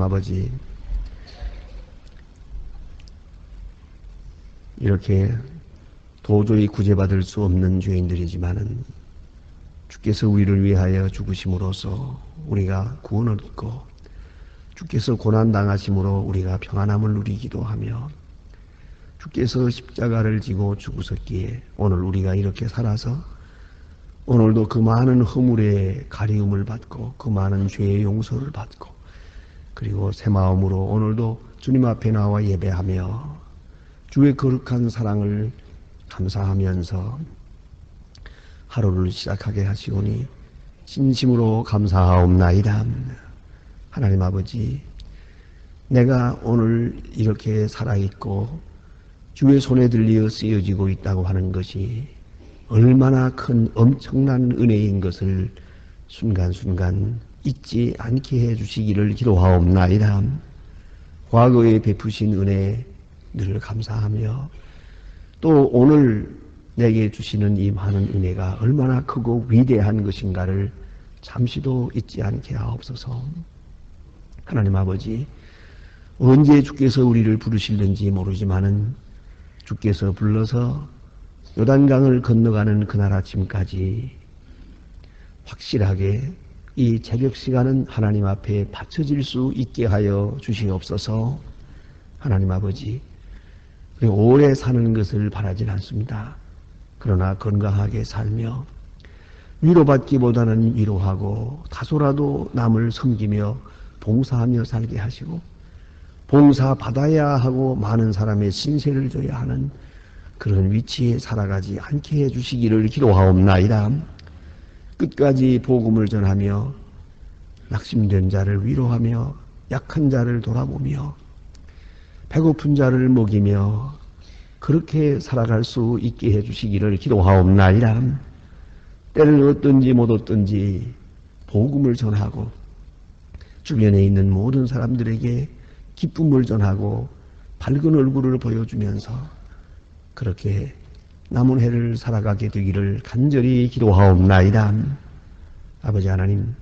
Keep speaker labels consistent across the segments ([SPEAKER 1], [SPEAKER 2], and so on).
[SPEAKER 1] 아버지, 이렇게 도저히 구제받을 수 없는 죄인들이지만은 주께서 우리를 위하여 죽으심으로써 우리가 구원을 얻고 주께서 고난당하심으로 우리가 평안함을 누리기도 하며 주께서 십자가를 지고 죽으셨기에 오늘 우리가 이렇게 살아서 오늘도 그 많은 허물의 가리움을 받고 그 많은 죄의 용서를 받고 그리고 새 마음으로 오늘도 주님 앞에 나와 예배하며 주의 거룩한 사랑을 감사하면서 하루를 시작하게 하시오니 진심으로 감사하옵나이다. 하나님 아버지, 내가 오늘 이렇게 살아있고 주의 손에 들려 쓰여지고 있다고 하는 것이 얼마나 큰 엄청난 은혜인 것을 순간순간 잊지 않게 해주시기를 기도하옵나이다. 과거에 베푸신 은혜 늘 감사하며 또 오늘 내게 주시는 이 많은 은혜가 얼마나 크고 위대한 것인가를 잠시도 잊지 않게 하옵소서. 하나님 아버지, 언제 주께서 우리를 부르실는지 모르지만은 주께서 불러서 요단강을 건너가는 그날 아침까지 확실하게 이 새벽 시간은 하나님 앞에 바쳐질 수 있게 하여 주시옵소서. 하나님 아버지, 오래 사는 것을 바라진 않습니다. 그러나 건강하게 살며 위로받기보다는 위로하고 다소라도 남을 섬기며 봉사하며 살게 하시고 봉사받아야 하고 많은 사람의 신세를 져야 하는 그런 위치에 살아가지 않게 해주시기를 기도하옵나이다. 끝까지 복음을 전하며 낙심된 자를 위로하며 약한 자를 돌아보며 배고픈 자를 먹이며 그렇게 살아갈 수 있게 해주시기를 기도하옵나이다. 때를 얻든지 못 얻든지 복음을 전하고 주변에 있는 모든 사람들에게 기쁨을 전하고 밝은 얼굴을 보여주면서 그렇게 남은 해를 살아가게 되기를 간절히 기도하옵나이다. 아버지 하나님,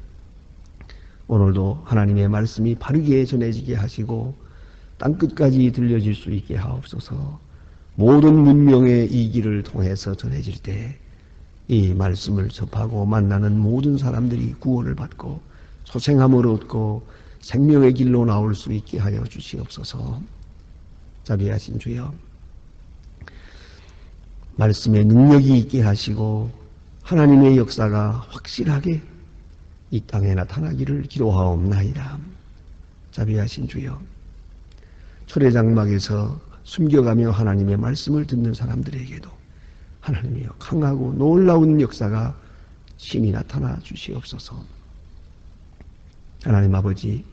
[SPEAKER 1] 오늘도 하나님의 말씀이 바르게 전해지게 하시고 땅끝까지 들려질 수 있게 하옵소서. 모든 문명의 이 길을 통해서 전해질 때 이 말씀을 접하고 만나는 모든 사람들이 구원을 받고 소생함을 얻고 생명의 길로 나올 수 있게 하여 주시옵소서. 자비하신 주여, 말씀의 능력이 있게 하시고 하나님의 역사가 확실하게 이 땅에 나타나기를 기도하옵나이다. 자비하신 주여, 철의 장막에서 숨겨가며 하나님의 말씀을 듣는 사람들에게도 하나님이여 강하고 놀라운 역사가 신이 나타나 주시옵소서. 하나님 아버지,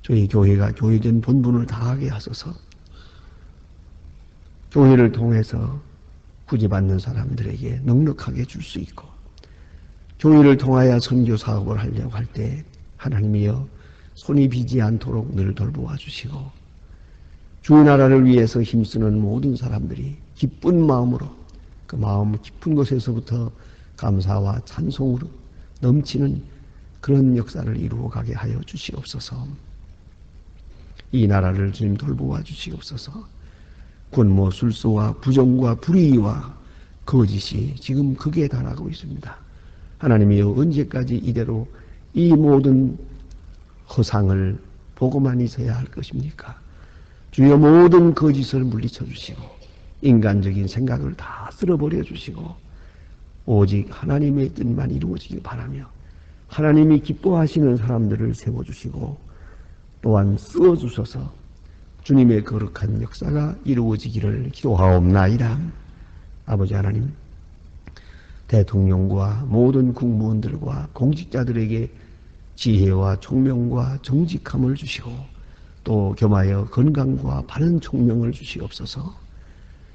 [SPEAKER 1] 저희 교회가 교회된 본분을 다하게 하소서. 교회를 통해서 구제받는 사람들에게 넉넉하게 줄 수 있고 교회를 통하여 선교 사업을 하려고 할 때 하나님이여 손이 비지 않도록 늘 돌보아 주시고 주의 나라를 위해서 힘쓰는 모든 사람들이 기쁜 마음으로 그 마음 깊은 곳에서부터 감사와 찬송으로 넘치는 그런 역사를 이루어가게 하여 주시옵소서. 이 나라를 주님 돌보아 주시옵소서. 군모 술수와 부정과 불의와 거짓이 지금 극에 달하고 있습니다. 하나님이여 언제까지 이대로 이 모든 허상을 보고만 있어야 할 것입니까? 주여 모든 거짓을 물리쳐 주시고 인간적인 생각을 다 쓸어버려 주시고 오직 하나님의 뜻만 이루어지길 바라며 하나님이 기뻐하시는 사람들을 세워주시고 또한 쓰어주셔서 주님의 거룩한 역사가 이루어지기를 기도하옵나이다. 아버지 하나님, 대통령과 모든 국무원들과 공직자들에게 지혜와 총명과 정직함을 주시고 또 겸하여 건강과 바른 총명을 주시옵소서.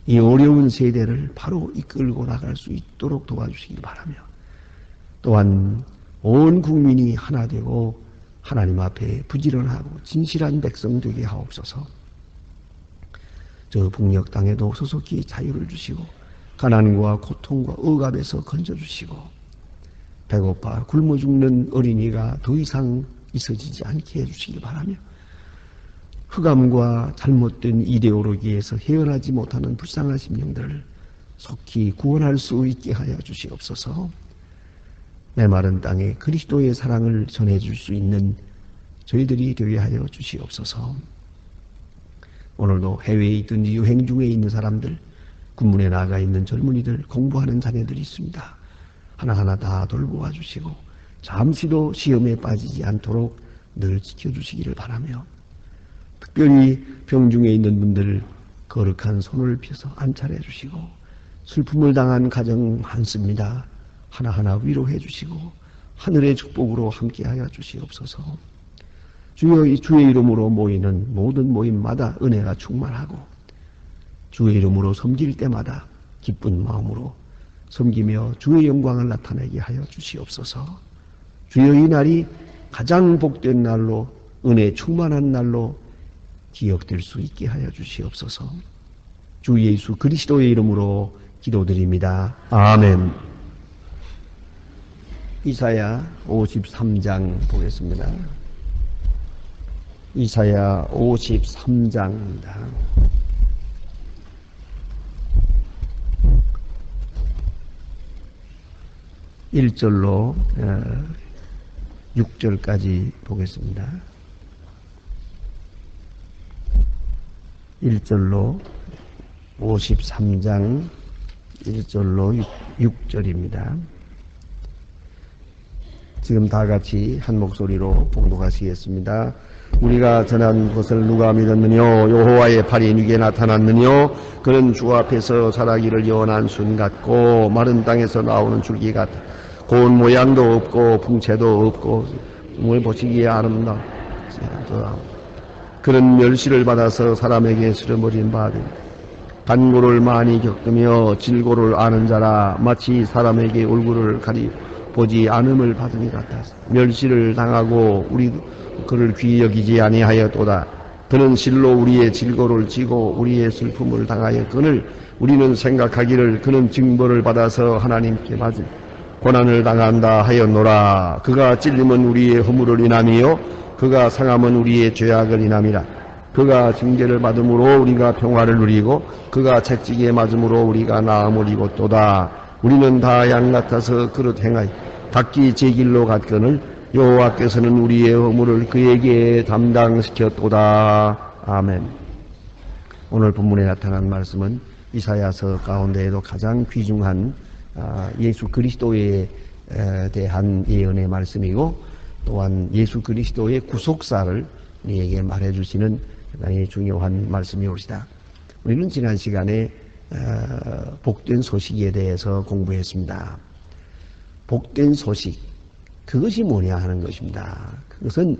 [SPEAKER 1] 이 어려운 세대를 바로 이끌고 나갈 수 있도록 도와주시기 바라며 또한 온 국민이 하나 되고 하나님 앞에 부지런하고 진실한 백성 되게 하옵소서. 저 북녘 땅에도 소속히 자유를 주시고 가난과 고통과 억압에서 건져주시고 배고파 굶어 죽는 어린이가 더 이상 있어지지 않게 해주시길 바라며, 흑암과 잘못된 이데올로기에서 헤어나지 못하는 불쌍한 심령들을 속히 구원할 수 있게 하여 주시옵소서. 메마른 땅에 그리스도의 사랑을 전해줄 수 있는 저희들이 되게 하여 주시옵소서. 오늘도 해외에 있든지 유행 중에 있는 사람들, 군문에 나가 있는 젊은이들, 공부하는 자녀들이 있습니다. 하나하나 다 돌보아 주시고 잠시도 시험에 빠지지 않도록 늘 지켜주시기를 바라며, 특별히 병중에 있는 분들 거룩한 손을 펴서 안찰해 주시고, 슬픔을 당한 가정 많습니다. 하나하나 위로해 주시고 하늘의 축복으로 함께하여 주시옵소서. 주여, 주의 이름으로 모이는 모든 모임마다 은혜가 충만하고 주의 이름으로 섬길 때마다 기쁜 마음으로 섬기며 주의 영광을 나타내게 하여 주시옵소서. 주여, 이 날이 가장 복된 날로, 은혜 충만한 날로 기억될 수 있게 하여 주시옵소서. 주 예수 그리스도의 이름으로 기도드립니다. 아멘. 이사야 53장 보겠습니다. 이사야 53장입니다. 1절로 6절까지 보겠습니다. 1절로 53장 1절로 6절입니다. 지금 다 같이 한 목소리로 봉독하시겠습니다. 우리가 전한 것을 누가 믿었느뇨? 여호와의 팔이 네게 나타났느뇨? 그는 주 앞에서 자라기를 연한 순 같고 마른 땅에서 나오는 줄기 같아. 고운 모양도 없고 풍채도 없고 정말 보시기에 아름다워. 그는 멸시를 받아서 사람에게 쓸어버린 바들, 간고를 많이 겪으며 질고를 아는 자라. 마치 사람에게 얼굴을 보지 않음을 받은 것 같아서 멸시를 당하고 우리 그를 귀히 여기지 아니하였도다. 그는 실로 우리의 질고를 지고 우리의 슬픔을 당하였거늘 우리는 생각하기를 그는 징벌을 받아서 하나님께 받은 고난을 당한다 하였노라. 그가 찔림은 우리의 허물을 인함이요 그가 상함은 우리의 죄악을 인함이라. 그가 징계를 받음으로 우리가 평화를 누리고 그가 채찍에 맞음으로 우리가 나음을 입었도다. 우리는 다 양 같아서 그릇 행하여 각기 제 길로 갔거늘 여호와께서는 우리의 허물을 그에게 담당시켰도다. 아멘. 오늘 본문에 나타난 말씀은 이사야서 가운데에도 가장 귀중한 예수 그리스도에 대한 예언의 말씀이고, 또한 예수 그리스도의 구속사를 우리에게 말해주시는 대단히 중요한 말씀이옵니다. 우리는 지난 시간에 복된 소식에 대해서 공부했습니다. 복된 소식, 그것이 뭐냐 하는 것입니다. 그것은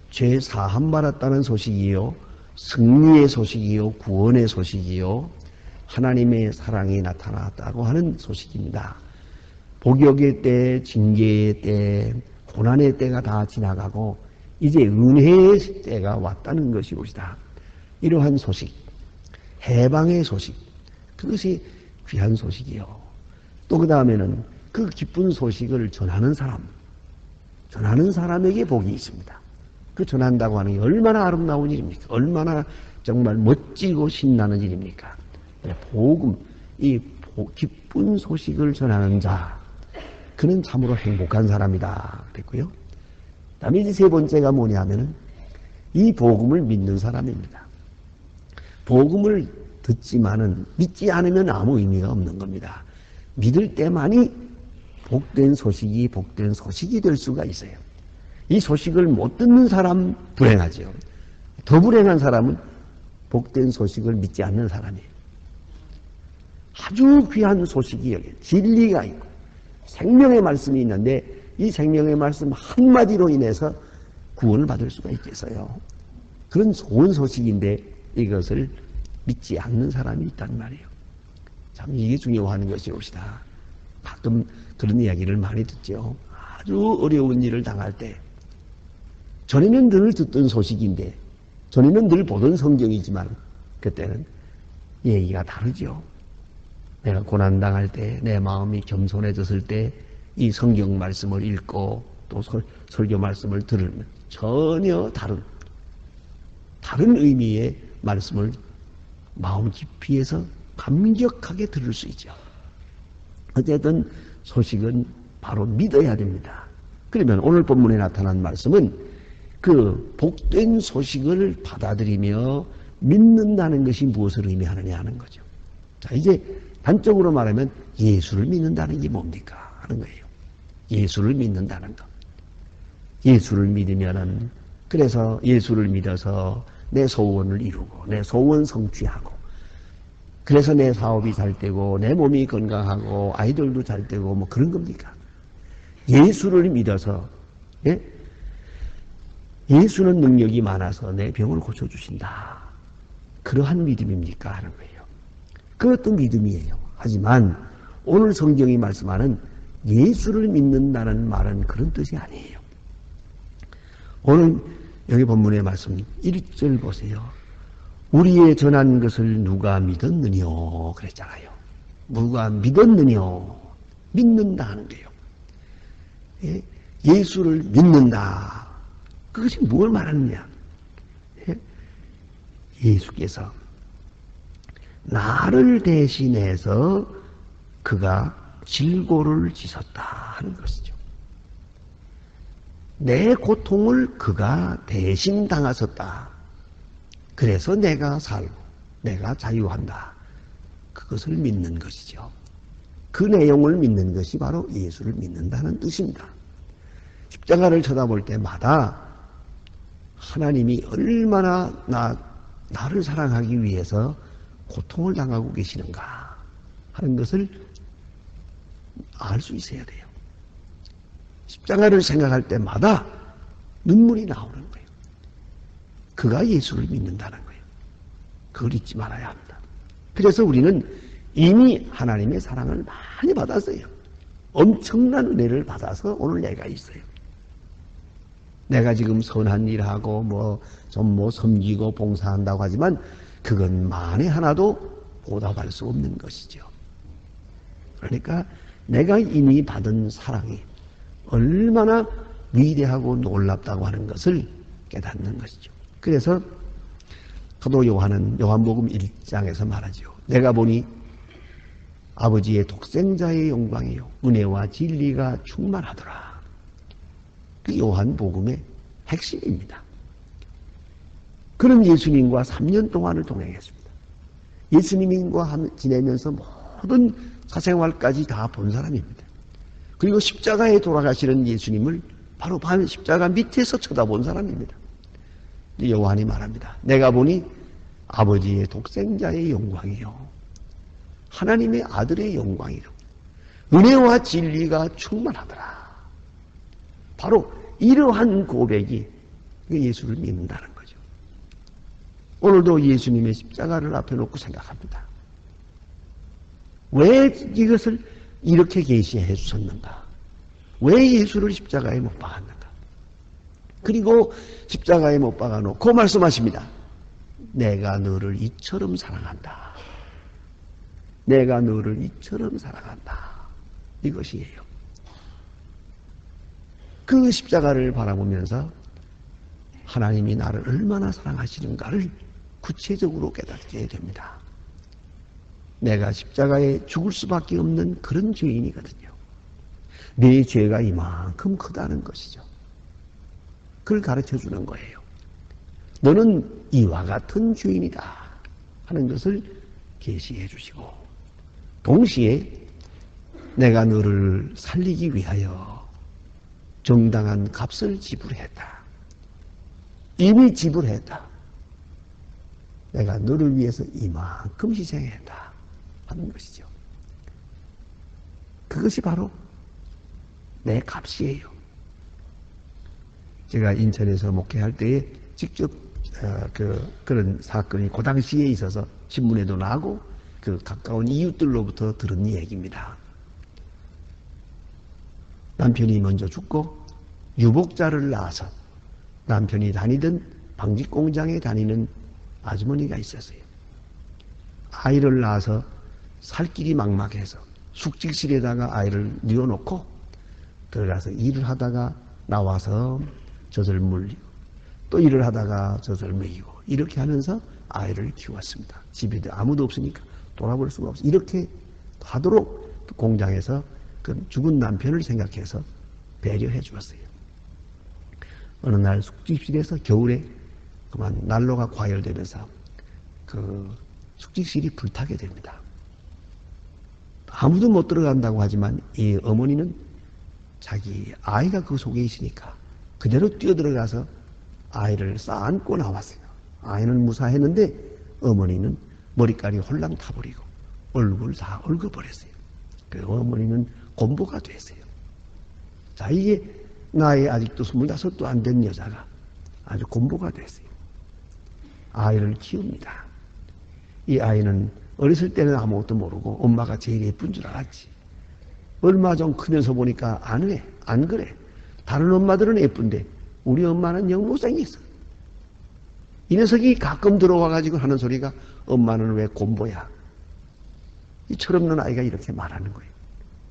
[SPEAKER 1] 죄 사함 받았다는 소식이요, 승리의 소식이요, 구원의 소식이요, 하나님의 사랑이 나타났다고 하는 소식입니다. 복역의 때, 징계의 때, 고난의 때가 다 지나가고 이제 은혜의 때가 왔다는 것이옵니다. 이러한 소식, 해방의 소식, 그것이 귀한 소식이요. 또 그 다음에는 그 기쁜 소식을 전하는 사람에게 복이 있습니다. 그 전한다고 하는 게 얼마나 아름다운 일입니까? 얼마나 정말 멋지고 신나는 일입니까? 복음, 이 기쁜 소식을 전하는 자, 그는 참으로 행복한 사람이다 그랬고요. 그 다음에 이제 세 번째가 뭐냐 하면은 이 복음을 믿는 사람입니다. 복음을 듣지만은 믿지 않으면 아무 의미가 없는 겁니다. 믿을 때만이 복된 소식이 될 수가 있어요. 이 소식을 못 듣는 사람 불행하죠. 더 불행한 사람은 복된 소식을 믿지 않는 사람이에요. 아주 귀한 소식이 여기 진리가 있고 생명의 말씀이 있는데 이 생명의 말씀 한마디로 인해서 구원을 받을 수가 있겠어요. 그런 좋은 소식인데 이것을 믿지 않는 사람이 있단 말이에요. 참 이게 중요한 것이옵시다. 가끔 그런 이야기를 많이 듣죠. 아주 어려운 일을 당할 때 전에는 늘 듣던 소식인데, 전에는 늘 보던 성경이지만 그때는 얘기가 다르죠. 내가 고난당할 때, 내 마음이 겸손해졌을 때 이 성경 말씀을 읽고 또 설교 말씀을 들으면 전혀 다른 의미의 말씀을 마음 깊이에서 감격하게 들을 수 있죠. 어쨌든 소식은 바로 믿어야 됩니다. 그러면 오늘 본문에 나타난 말씀은 그 복된 소식을 받아들이며 믿는다는 것이 무엇을 의미하느냐 하는 거죠. 자, 이제 단적으로 말하면 예수를 믿는다는 게 뭡니까? 하는 거예요. 예수를 믿는다는 것. 예수를 믿으면은, 그래서 예수를 믿어서 내 소원을 이루고, 내 소원 성취하고, 그래서 내 사업이 잘 되고, 내 몸이 건강하고, 아이들도 잘 되고, 뭐 그런 겁니까? 예수를 믿어서, 예? 예수는 능력이 많아서 내 병을 고쳐주신다. 그러한 믿음입니까? 하는 거예요. 그것도 믿음이에요. 하지만 오늘 성경이 말씀하는 예수를 믿는다는 말은 그런 뜻이 아니에요. 오늘 여기 본문의 말씀 1절 보세요. 우리의 전한 것을 누가 믿었느뇨? 그랬잖아요. 누가 믿었느뇨? 믿는다 하는 거예요. 예? 예수를 믿는다. 그것이 뭘 말하느냐? 예? 예수께서 나를 대신해서 그가 질고를 지셨다 하는 것이죠. 내 고통을 그가 대신 당하셨다. 그래서 내가 살고 내가 자유한다. 그것을 믿는 것이죠. 그 내용을 믿는 것이 바로 예수를 믿는다는 뜻입니다. 십자가를 쳐다볼 때마다 하나님이 얼마나 나를 사랑하기 위해서 고통을 당하고 계시는가 하는 것을 알 수 있어야 돼요. 십자가를 생각할 때마다 눈물이 나오는 거예요. 그가 예수를 믿는다는 거예요. 그걸 잊지 말아야 합니다. 그래서 우리는 이미 하나님의 사랑을 많이 받았어요. 엄청난 은혜를 받아서 오늘 내가 있어요. 내가 지금 선한 일하고 좀 섬기고 봉사한다고 하지만 그건 만에 하나도 보답할 수 없는 것이죠. 그러니까 내가 이미 받은 사랑이 얼마나 위대하고 놀랍다고 하는 것을 깨닫는 것이죠. 그래서 사도 요한은 요한복음 1장에서 말하죠. 내가 보니 아버지의 독생자의 영광이요 은혜와 진리가 충만하더라. 그 요한복음의 핵심입니다. 그런 예수님과 3년 동안을 동행했습니다. 예수님과 지내면서 모든 사생활까지 다 본 사람입니다. 그리고 십자가에 돌아가시는 예수님을 바로 십자가 밑에서 쳐다본 사람입니다. 요한이 말합니다. 내가 보니 아버지의 독생자의 영광이요 하나님의 아들의 영광이요 은혜와 진리가 충만하더라. 바로 이러한 고백이 예수를 믿는다는 거죠. 오늘도 예수님의 십자가를 앞에 놓고 생각합니다. 왜 이것을 이렇게 계시해 주셨는가? 왜 예수를 십자가에 못 박았는가? 그리고 십자가에 못 박아놓고 말씀하십니다. 내가 너를 이처럼 사랑한다. 내가 너를 이처럼 사랑한다. 이것이에요. 그 십자가를 바라보면서 하나님이 나를 얼마나 사랑하시는가를 구체적으로 깨닫게 됩니다. 내가 십자가에 죽을 수밖에 없는 그런 죄인이거든요. 내 죄가 이만큼 크다는 것이죠. 그걸 가르쳐 주는 거예요. 너는 이와 같은 죄인이다 하는 것을 계시해 주시고 동시에 내가 너를 살리기 위하여 정당한 값을 지불했다. 이미 지불했다. 내가 너를 위해서 이만큼 희생했다 하는 것이죠. 그것이 바로 내 값이에요. 제가 인천에서 목회할 때에 직접 그런 사건이 그 당시에 있어서 신문에도 나고 그 가까운 이웃들로부터 들은 얘기입니다. 남편이 먼저 죽고 유복자를 낳아서 남편이 다니던 방직공장에 다니는 아주머니가 있었어요. 아이를 낳아서 살 길이 막막해서 숙직실에다가 아이를 뉘어놓고 들어가서 일을 하다가 나와서 젖을 물리고 또 일을 하다가 젖을 먹이고 이렇게 하면서 아이를 키웠습니다. 집에 아무도 없으니까 돌아볼 수가 없어. 이렇게 하도록 공장에서 그 죽은 남편을 생각해서 배려해 주었어요. 어느 날 숙직실에서 겨울에 그만 난로가 과열되면서 그 숙직실이 불타게 됩니다. 아무도 못 들어간다고 하지만 이 어머니는 자기 아이가 그 속에 있으니까 그대로 뛰어들어가서 아이를 싸안고 나왔어요. 아이는 무사했는데 어머니는 머리깔이 홀랑 타버리고 얼굴 다 얽어버렸어요. 그 어머니는 곰보가 됐어요. 자, 이게 나이 아직도 25도 안 된 여자가 아주 곰보가 됐어요. 아이를 키웁니다. 이 아이는 어렸을 때는 아무것도 모르고 엄마가 제일 예쁜 줄 알았지. 얼마 전 크면서 보니까 안 그래. 다른 엄마들은 예쁜데 우리 엄마는 영 못생겼어. 이 녀석이 가끔 들어와가지고 하는 소리가 엄마는 왜 곰보야. 이 철없는 아이가 이렇게 말하는 거예요.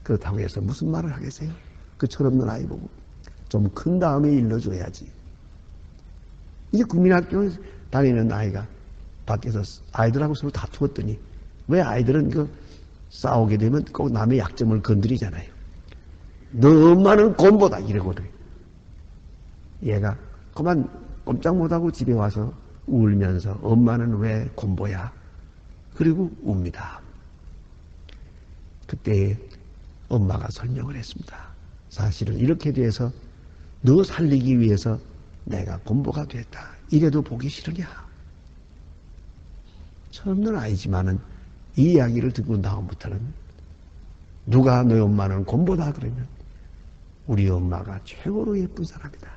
[SPEAKER 1] 그렇다고 해서 무슨 말을 하겠어요? 그 철없는 아이 보고 좀 큰 다음에 일러줘야지. 이제 국민학교 다니는 아이가 밖에서 아이들하고 서로 다투었더니 왜 아이들은 그 싸우게 되면 꼭 남의 약점을 건드리잖아요. 너 엄마는 곰보다 이러거든. 얘가 그만 꼼짝 못하고 집에 와서 울면서 엄마는 왜 곰보야? 그리고 웁니다. 그때 엄마가 설명을 했습니다. 사실은 이렇게 돼서 너 살리기 위해서 내가 곰보가 됐다. 이래도 보기 싫으냐? 처음은 아니지만은 이 이야기를 듣고 다음부터는 누가 너희 엄마는 곰보다 그러면 우리 엄마가 최고로 예쁜 사람이다.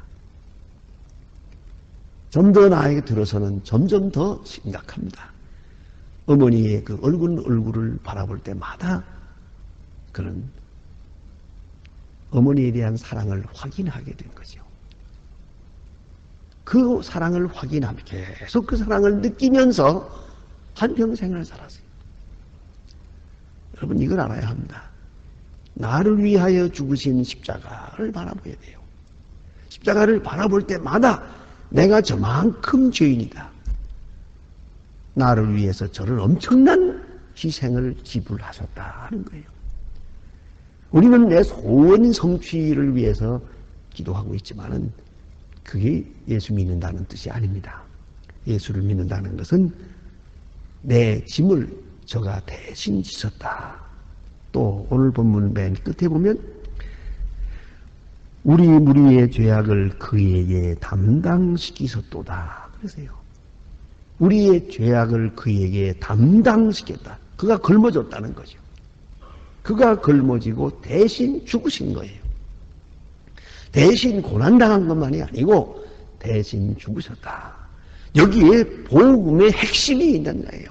[SPEAKER 1] 좀 더 나에게 들어서는 점점 더 심각합니다. 어머니의 그 얼굴을 바라볼 때마다 그런 어머니에 대한 사랑을 확인하게 된 거죠. 그 사랑을 확인하며 계속 그 사랑을 느끼면서 한평생을 살았어요. 여러분 이걸 알아야 합니다. 나를 위하여 죽으신 십자가를 바라봐야 돼요. 십자가를 바라볼 때마다 내가 저만큼 죄인이다. 나를 위해서 저를 엄청난 희생을 지불하셨다 하는 거예요. 우리는 내 소원 성취를 위해서 기도하고 있지만은 그게 예수 믿는다는 뜻이 아닙니다. 예수를 믿는다는 것은 내 짐을 저가 대신 지셨다. 또 오늘 본문 맨 끝에 보면 우리 무리의 죄악을 그에게 담당시키셨도다. 그러세요. 우리의 죄악을 그에게 담당시켰다. 그가 걸머졌다는 거죠. 그가 걸머지고 대신 죽으신 거예요. 대신 고난당한 것만이 아니고 대신 죽으셨다. 여기에 복음의 핵심이 있는 거예요.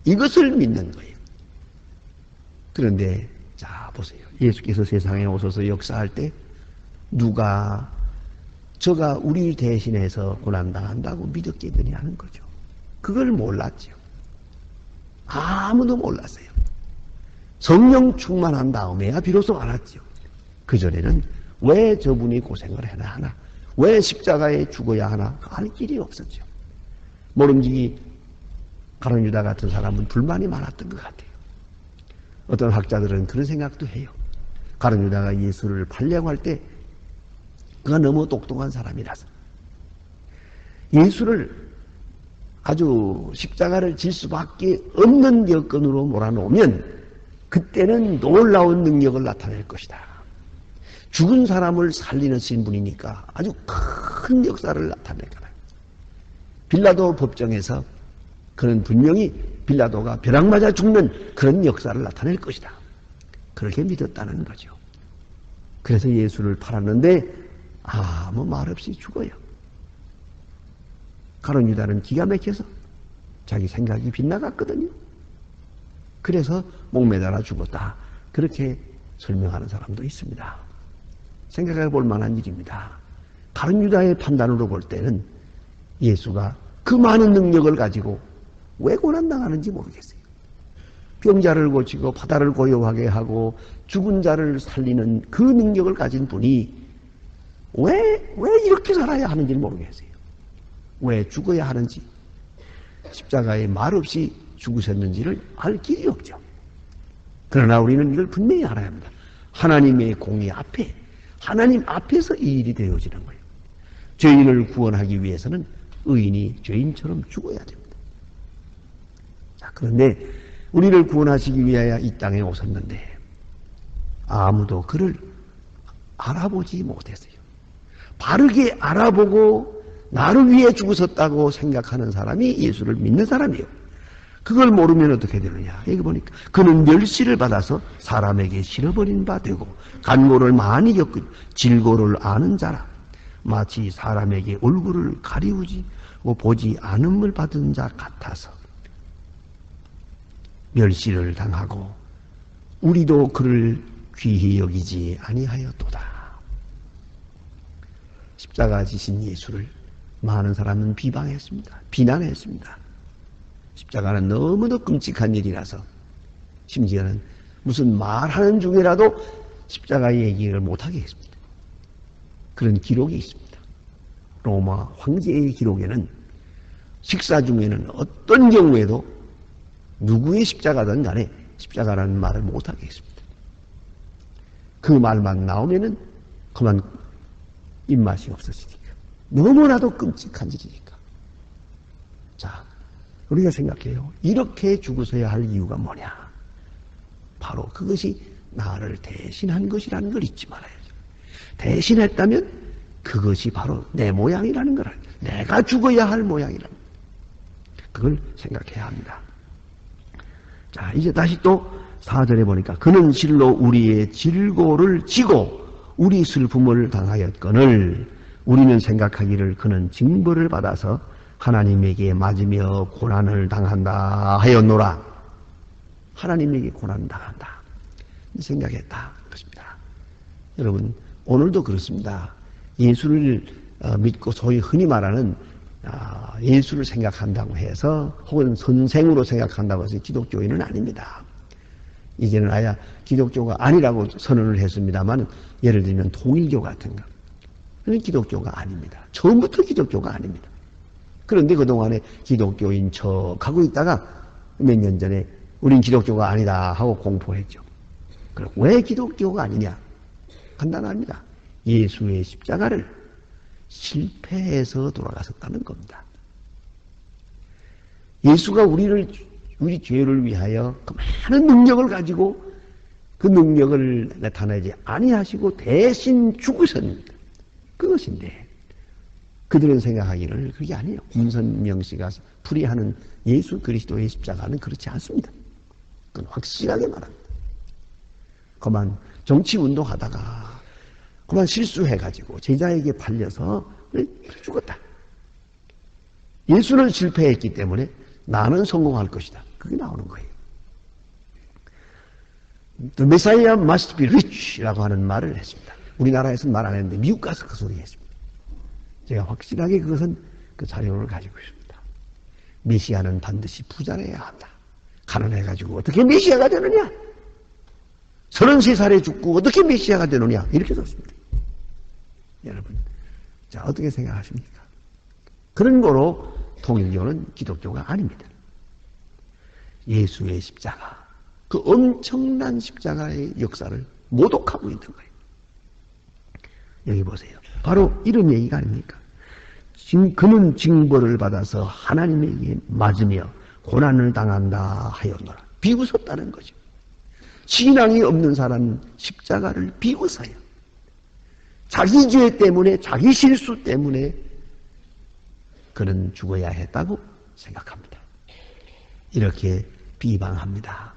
[SPEAKER 1] 이것을 믿는 거예요. 그런데 자 보세요. 예수께서 세상에 오셔서 역사할 때 누가 저가 우리 대신해서 고난당한다고 믿었겠느냐 하는 거죠. 그걸 몰랐죠. 아무도 몰랐어요. 성령 충만한 다음에야 비로소 알았죠. 그전에는 왜 저분이 고생을 해야 하나, 왜 십자가에 죽어야 하나 알 길이 없었죠. 모름지기 가룟 유다 같은 사람은 불만이 많았던 것 같아요. 어떤 학자들은 그런 생각도 해요. 가룟 유다가 예수를 팔려고 할 때 그가 너무 똑똑한 사람이라서 예수를 아주 십자가를 질 수밖에 없는 여건으로 몰아놓으면 그때는 놀라운 능력을 나타낼 것이다. 죽은 사람을 살리신 분이니까 아주 큰 역사를 나타낼 거다. 빌라도 법정에서 그는 분명히 빌라도가 벼락 맞아 죽는 그런 역사를 나타낼 것이다. 그렇게 믿었다는 거죠. 그래서 예수를 팔았는데 아무 말 없이 죽어요. 가룟 유다는 기가 막혀서 자기 생각이 빗나갔거든요. 그래서 목매달아 죽었다. 그렇게 설명하는 사람도 있습니다. 생각해 볼 만한 일입니다. 가룟 유다의 판단으로 볼 때는 예수가 그 많은 능력을 가지고 왜 고난당하는지 모르겠어요. 병자를 고치고 바다를 고요하게 하고 죽은 자를 살리는 그 능력을 가진 분이 왜 이렇게 살아야 하는지 모르겠어요. 왜 죽어야 하는지, 십자가에 말없이 죽으셨는지를 알 길이 없죠. 그러나 우리는 이걸 분명히 알아야 합니다. 하나님의 공의 앞에, 하나님 앞에서 이 일이 되어지는 거예요. 죄인을 구원하기 위해서는 의인이 죄인처럼 죽어야 됩니다. 자, 그런데 우리를 구원하시기 위하여 이 땅에 오셨는데 아무도 그를 알아보지 못했어요. 바르게 알아보고 나를 위해 죽으셨다고 생각하는 사람이 예수를 믿는 사람이에요. 그걸 모르면 어떻게 되느냐. 여기 보니까 그는 멸시를 받아서 사람에게 실어버린 바 되고 간고를 많이 겪고 질고를 아는 자라. 마치 사람에게 얼굴을 가리우지 보지 않음을 받은 자 같아서 멸시를 당하고 우리도 그를 귀히 여기지 아니하였도다. 십자가 지신 예수를 많은 사람은 비방했습니다. 비난했습니다. 십자가는 너무도 끔찍한 일이라서 심지어는 무슨 말하는 중에라도 십자가 얘기를 못하게 했습니다. 그런 기록이 있습니다. 로마 황제의 기록에는 식사 중에는 어떤 경우에도 누구의 십자가든 간에 십자가라는 말을 못하게 했습니다. 그 말만 나오면은 그만 입맛이 없어지니까. 너무나도 끔찍한 일이니까. 자, 우리가 생각해요. 이렇게 죽으셔야 할 이유가 뭐냐? 바로 그것이 나를 대신한 것이라는 걸 잊지 말아야죠. 대신했다면 그것이 바로 내 모양이라는 걸, 내가 죽어야 할 모양이라는 걸. 그걸 생각해야 합니다. 자, 이제 다시 또 4절에 보니까 그는 실로 우리의 질고를 지고 우리 슬픔을 당하였거늘 우리는 생각하기를 그는 징벌을 받아서 하나님에게 맞으며 고난을 당한다 하였노라. 하나님에게 고난을 당한다 생각했다 것입니다. 여러분, 오늘도 그렇습니다. 예수를 믿고 소위 흔히 말하는 예수를 생각한다고 해서 혹은 선생으로 생각한다고 해서 기독교인은 아닙니다. 이제는 아예 기독교가 아니라고 선언을 했습니다만, 예를 들면 통일교 같은 거, 그건 기독교가 아닙니다. 처음부터 기독교가 아닙니다. 그런데 그동안에 기독교인 척하고 있다가 몇 년 전에 우린 기독교가 아니다 하고 공포했죠. 그럼 왜 기독교가 아니냐? 간단합니다. 예수의 십자가를 실패해서 돌아가셨다는 겁니다. 예수가 우리 죄를 위하여 그 많은 능력을 가지고 그 능력을 나타내지 아니하시고 대신 죽으셨습니다. 그것인데 그들은 생각하기를 그게 아니에요. 김선명 씨가 풀이하는 예수 그리스도의 십자가는 그렇지 않습니다. 그건 확실하게 말합니다. 그만 정치운동하다가 그만 실수해가지고 제자에게 팔려서 죽었다. 예수는 실패했기 때문에 나는 성공할 것이다. 그게 나오는 거예요. The Messiah must be rich 라고 하는 말을 했습니다. 우리나라에서는 말 안 했는데 미국 가서 그 소리 했습니다. 제가 확실하게 그것은 그 자료를 가지고 있습니다. 메시아는 반드시 부자라야 한다. 가난해가지고 어떻게 메시아가 되느냐? 33살에 죽고 어떻게 메시아가 되느냐? 이렇게 썼습니다. 여러분, 자, 어떻게 생각하십니까? 그런 거로 통일교는 기독교가 아닙니다. 예수의 십자가, 그 엄청난 십자가의 역사를 모독하고 있는 거예요. 여기 보세요. 바로 이런 얘기가 아닙니까? 그는 징벌을 받아서 하나님에게 맞으며 고난을 당한다 하였노라. 비웃었다는 거죠. 신앙이 없는 사람은 십자가를 비웃어요. 자기 죄 때문에, 자기 실수 때문에 그는 죽어야 했다고 생각합니다. 이렇게 비방합니다.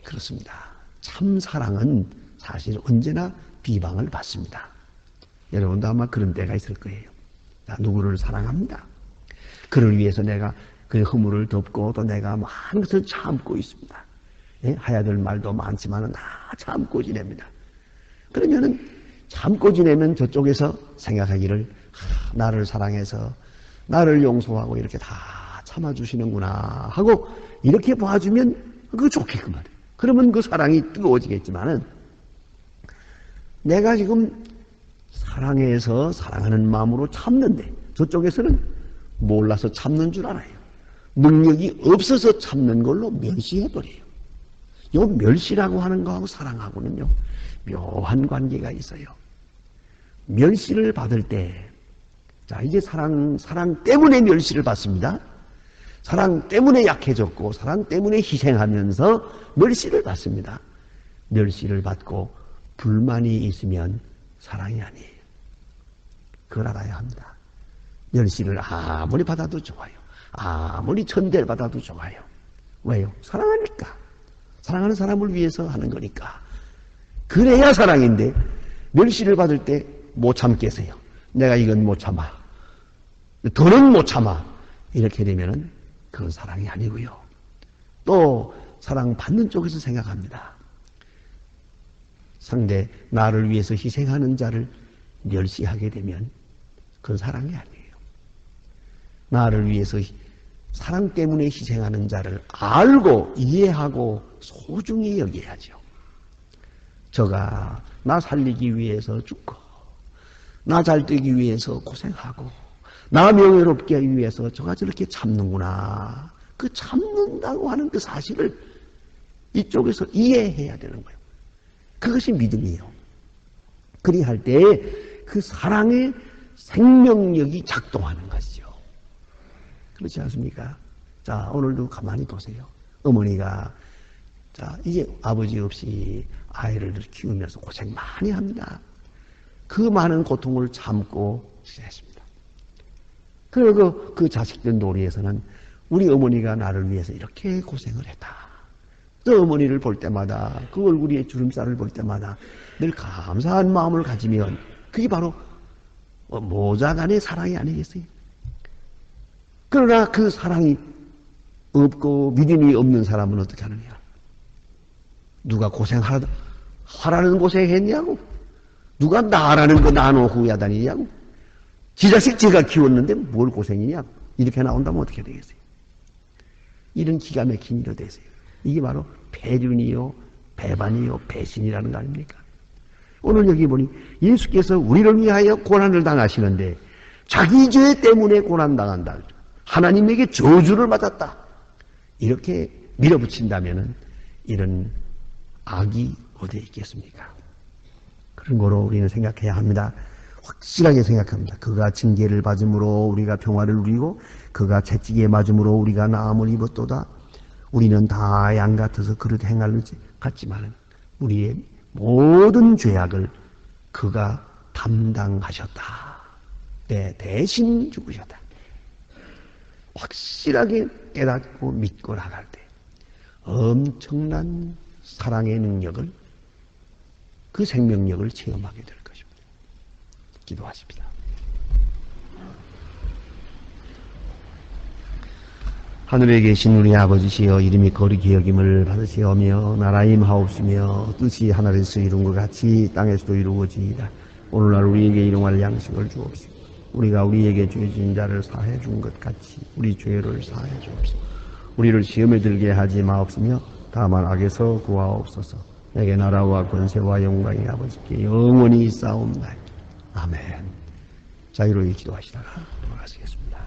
[SPEAKER 1] 그렇습니다. 참 사랑은 사실 언제나 비방을 받습니다. 여러분도 아마 그런 때가 있을 거예요. 나 누구를 사랑합니다. 그를 위해서 내가 그 허물을 덮고 또 내가 많은 것을 참고 있습니다. 예? 해야 될 말도 많지만 다 참고 지냅니다. 그러면은 참고 지내면 저쪽에서 생각하기를 나를 사랑해서 나를 용서하고 이렇게 다 참아주시는구나 하고 이렇게 봐주면 그거 좋겠구만. 그러면 그 사랑이 뜨거워지겠지만은 내가 지금 사랑해서 사랑하는 마음으로 참는데 저쪽에서는 몰라서 참는 줄 알아요. 능력이 없어서 참는 걸로 멸시해버려요. 이 멸시라고 하는 거하고 사랑하고는요 묘한 관계가 있어요. 멸시를 받을 때, 자 이제 사랑 때문에 멸시를 받습니다. 사랑 때문에 약해졌고 사랑 때문에 희생하면서 멸시를 받습니다. 멸시를 받고 불만이 있으면 사랑이 아니에요. 그걸 알아야 합니다. 멸시를 아무리 받아도 좋아요. 아무리 천대를 받아도 좋아요. 왜요? 사랑하니까. 사랑하는 사람을 위해서 하는 거니까. 그래야 사랑인데 멸시를 받을 때 못 참겠어요. 내가 이건 못 참아. 더는 못 참아. 이렇게 되면은 그건 사랑이 아니고요. 또 사랑받는 쪽에서 생각합니다. 상대 나를 위해서 희생하는 자를 멸시하게 되면 그건 사랑이 아니에요. 나를 위해서 사랑 때문에 희생하는 자를 알고 이해하고 소중히 여겨야죠. 저가 나 살리기 위해서 죽고 나 잘되기 위해서 고생하고 나 명예롭게 하기 위해서 저가 저렇게 참는구나. 그 참는다고 하는 그 사실을 이쪽에서 이해해야 되는 거예요. 그것이 믿음이에요. 그리할 때 그 사랑의 생명력이 작동하는 것이죠. 그렇지 않습니까? 자, 오늘도 가만히 보세요. 어머니가 자 이제 아버지 없이 아이를 키우면서 고생 많이 합니다. 그 많은 고통을 참고 지냈습니다. 그리고 그 자식들 놀이에서는 우리 어머니가 나를 위해서 이렇게 고생을 했다. 그 어머니를 볼 때마다 그 얼굴에 주름살을 볼 때마다 늘 감사한 마음을 가지면 그게 바로 모자간의 사랑이 아니겠어요? 그러나 그 사랑이 없고 믿음이 없는 사람은 어떻게 하느냐? 누가 하라는 고생했냐고? 누가 나라는 거 나누고 후회하다니냐고? 지 자식 제가 키웠는데 뭘 고생이냐고? 이렇게 나온다면 어떻게 되겠어요? 이런 기가 막힌 일이 되세요. 이게 바로 배륜이요, 배반이요, 배신이라는 거 아닙니까? 오늘 여기 보니 예수께서 우리를 위하여 고난을 당하시는데 자기 죄 때문에 고난당한다. 하나님에게 저주를 맞았다. 이렇게 밀어붙인다면 이런 악이 어디에 있겠습니까? 그런 거로 우리는 생각해야 합니다. 확실하게 생각합니다. 그가 징계를 받음으로 우리가 평화를 누리고 그가 채찍에 맞음으로 우리가 나음을 입었도다. 우리는 다 양 같아서 그릇 행할 같지만 우리의 모든 죄악을 그가 담당하셨다. 네, 대신 죽으셨다. 확실하게 깨닫고 믿고 나갈 때 엄청난 사랑의 능력을 그 생명력을 체험하게 될 것입니다. 기도하십시다. 하늘에 계신 우리 아버지시여 이름이 거룩히 여김을 받으시오며 나라의 임하옵시며 뜻이 하늘에서 이룬 것 같이 땅에서도 이루어지이다. 오늘날 우리에게 일용할 양식을 주옵시고 우리가 우리에게 죄 지은 자를 사해 준 것 같이 우리 죄를 사해 주옵시고 우리를 시험에 들게 하지 마옵시며 다만 악에서 구하옵소서. 내게 나라와 권세와 영광이 아버지께 영원히 있사옵나이다. 아멘. 자유로이 기도하시다가 돌아가시겠습니다.